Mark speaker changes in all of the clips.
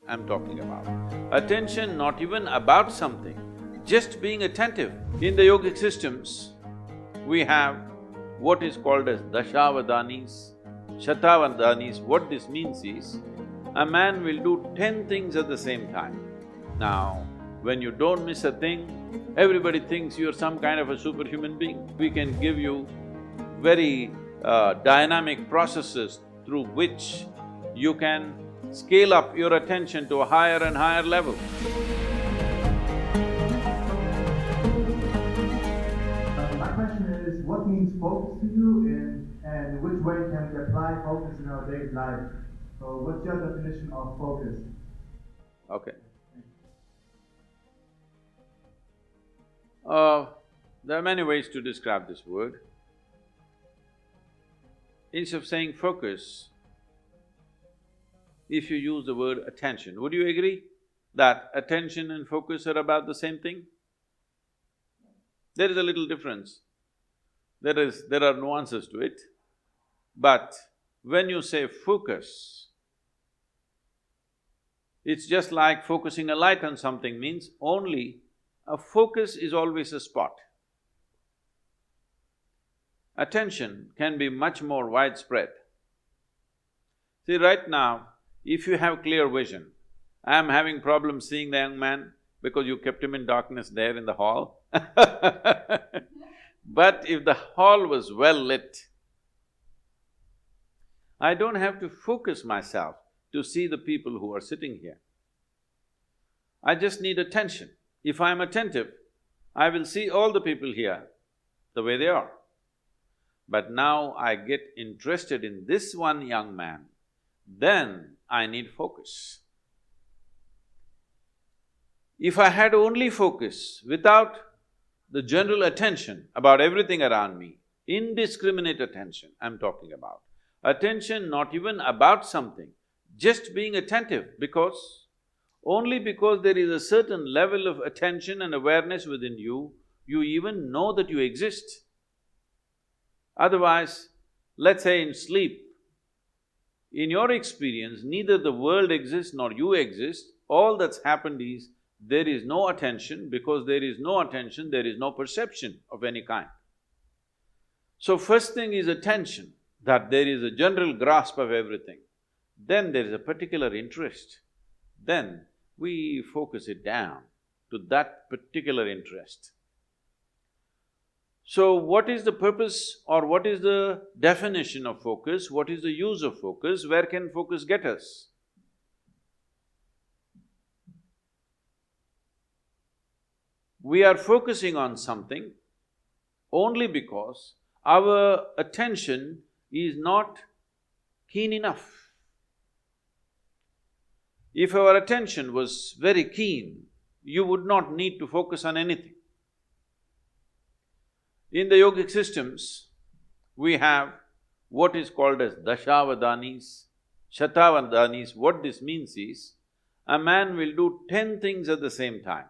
Speaker 1: I'm talking about. Attention not even about something, just being attentive. In the yogic systems, we have what is called as dashavadanis, shatavadanis. What this means is, a man will do 10 things at the same time. Now, when you don't miss a thing, everybody thinks you're some kind of a superhuman being. We can give you very dynamic processes through which you can scale up your attention to a higher and higher level.
Speaker 2: My question is, what means focus to you, and which way can we apply focus in our daily life? So what's your definition of focus?
Speaker 1: Okay. There are many ways to describe this word. Instead of saying focus, if you use the word attention, would you agree that attention and focus are about the same thing? There is a little difference. There are nuances to it, but when you say focus, it's just like focusing a light on something means only a focus is always a spot. Attention can be much more widespread. See, right now, if you have clear vision, I'm having problems seeing the young man because you kept him in darkness there in the hall. But if the hall was well lit, I don't have to focus myself to see the people who are sitting here. I just need attention. If I'm attentive, I will see all the people here the way they are. But now I get interested in this one young man, then I need focus. If I had only focus without the general attention about everything around me, indiscriminate attention I'm talking about, attention not even about something, just being attentive only because there is a certain level of attention and awareness within you, you even know that you exist. Otherwise, let's say in sleep, in your experience, neither the world exists nor you exist, all that's happened is there is no attention. Because there is no attention, there is no perception of any kind. So first thing is attention, that there is a general grasp of everything. Then there is a particular interest. Then we focus it down to that particular interest. So what is the purpose or what is the definition of focus? What is the use of focus? Where can focus get us? We are focusing on something only because our attention is not keen enough. If our attention was very keen, you would not need to focus on anything. In the yogic systems, we have what is called as dashavadanis, shatavadanis. What this means is, a man will do 10 things at the same time.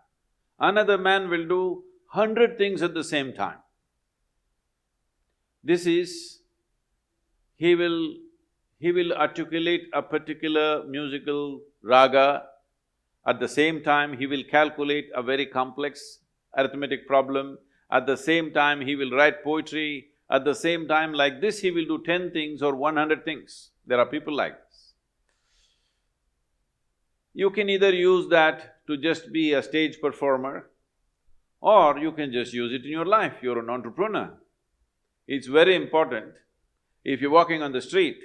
Speaker 1: Another man will do 100 things at the same time. This is, he will articulate a particular musical raga, at the same time he will calculate a very complex arithmetic problem, at the same time he will write poetry, at the same time like this he will do 10 things or 100 things. There are people like this. You can either use that to just be a stage performer, or you can just use it in your life, you're an entrepreneur. It's very important, if you're walking on the street,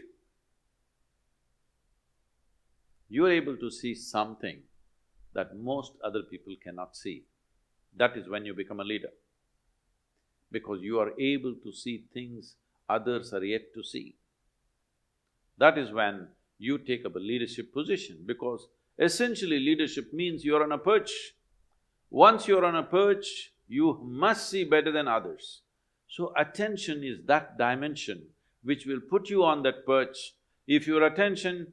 Speaker 1: you are able to see something that most other people cannot see. That is when you become a leader. Because you are able to see things others are yet to see. That is when you take up a leadership position, because essentially leadership means you're on a perch. Once you're on a perch, you must see better than others. So attention is that dimension which will put you on that perch. If your attention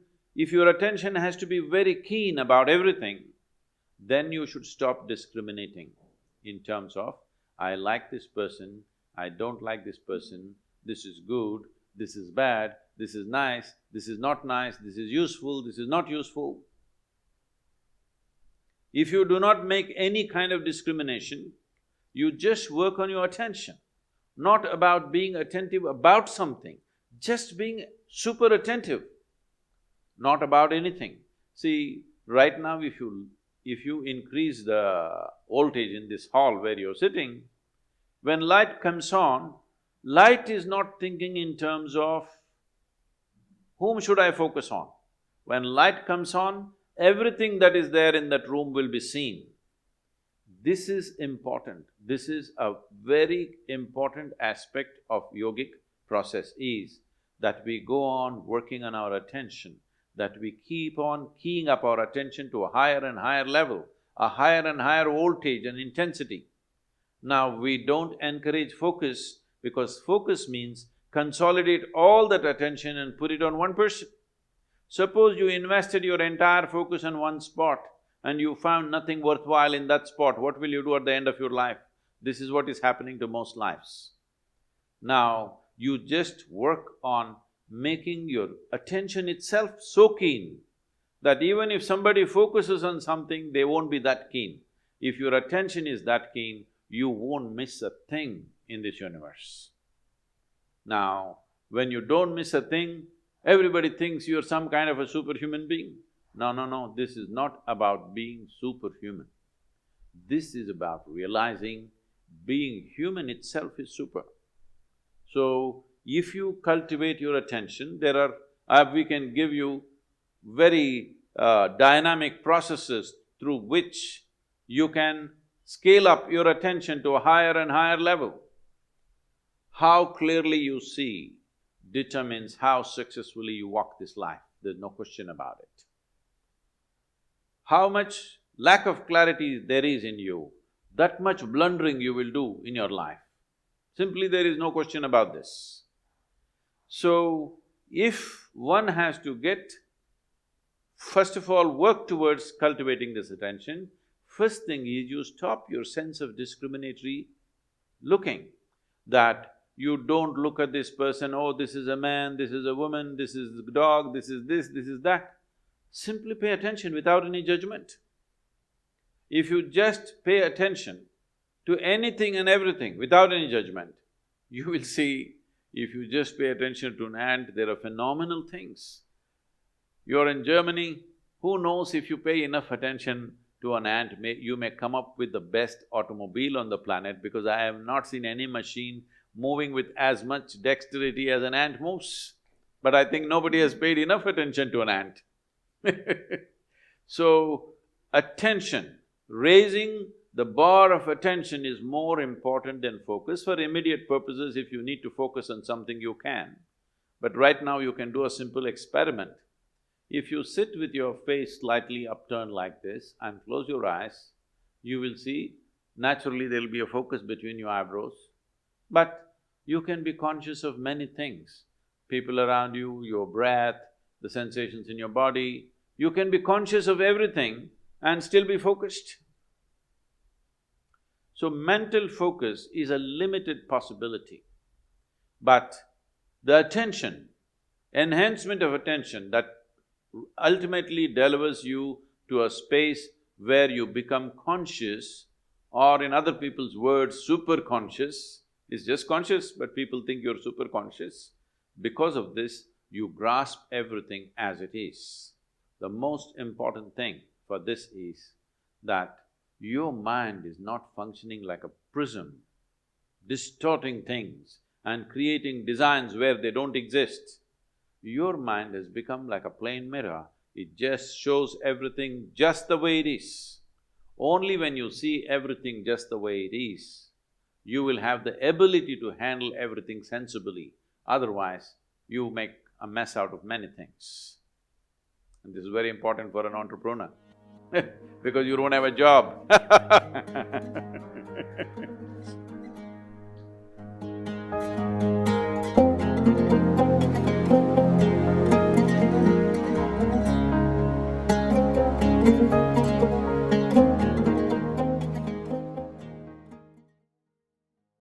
Speaker 1: has to be very keen about everything, then you should stop discriminating in terms of, I like this person, I don't like this person, this is good, this is bad, this is nice, this is not nice, this is useful, this is not useful. If you do not make any kind of discrimination, you just work on your attention, not about being attentive about something, just being super attentive, not about anything. See, right now if you increase the voltage in this hall where you're sitting, when light comes on, light is not thinking in terms of whom should I focus on. When light comes on, everything that is there in that room will be seen. This is important. This is a very important aspect of yogic process is that we go on working on our attention, that we keep on keying up our attention to a higher and higher level, a higher and higher voltage and intensity. Now, we don't encourage focus because focus means consolidate all that attention and put it on one person. Suppose you invested your entire focus on one spot and you found nothing worthwhile in that spot, what will you do at the end of your life? This is what is happening to most lives. Now, you just work on making your attention itself so keen that even if somebody focuses on something, they won't be that keen. If your attention is that keen, you won't miss a thing in this universe. Now, when you don't miss a thing, everybody thinks you're some kind of a superhuman being. No, this is not about being superhuman. This is about realizing being human itself is super. So, if you cultivate your attention, we can give you very dynamic processes through which you can scale up your attention to a higher and higher level. How clearly you see determines how successfully you walk this life, there's no question about it. How much lack of clarity there is in you, that much blundering you will do in your life. Simply there is no question about this. So, if one has to first of all, work towards cultivating this attention, first thing is you stop your sense of discriminatory looking, that you don't look at this person, oh, this is a man, this is a woman, this is a dog, this is that. Simply pay attention without any judgment. If you just pay attention to anything and everything without any judgment, you will see, if you just pay attention to an ant, there are phenomenal things. You're in Germany, who knows, if you pay enough attention to an ant, you may come up with the best automobile on the planet, because I have not seen any machine moving with as much dexterity as an ant moves. But I think nobody has paid enough attention to an ant. So, attention, raising the bar of attention is more important than focus. For immediate purposes, if you need to focus on something, you can. But right now you can do a simple experiment. If you sit with your face slightly upturned like this and close your eyes, you will see naturally there'll be a focus between your eyebrows. But you can be conscious of many things, people around you, your breath, the sensations in your body. You can be conscious of everything and still be focused. So, mental focus is a limited possibility. But the attention, enhancement of attention that ultimately delivers you to a space where you become conscious, or in other people's words, super conscious, is just conscious, but people think you're super conscious. Because of this, you grasp everything as it is. The most important thing for this is that your mind is not functioning like a prism, distorting things and creating designs where they don't exist. Your mind has become like a plain mirror, it just shows everything just the way it is. Only when you see everything just the way it is, you will have the ability to handle everything sensibly, otherwise you make a mess out of many things. And this is very important for an entrepreneur because you don't have a job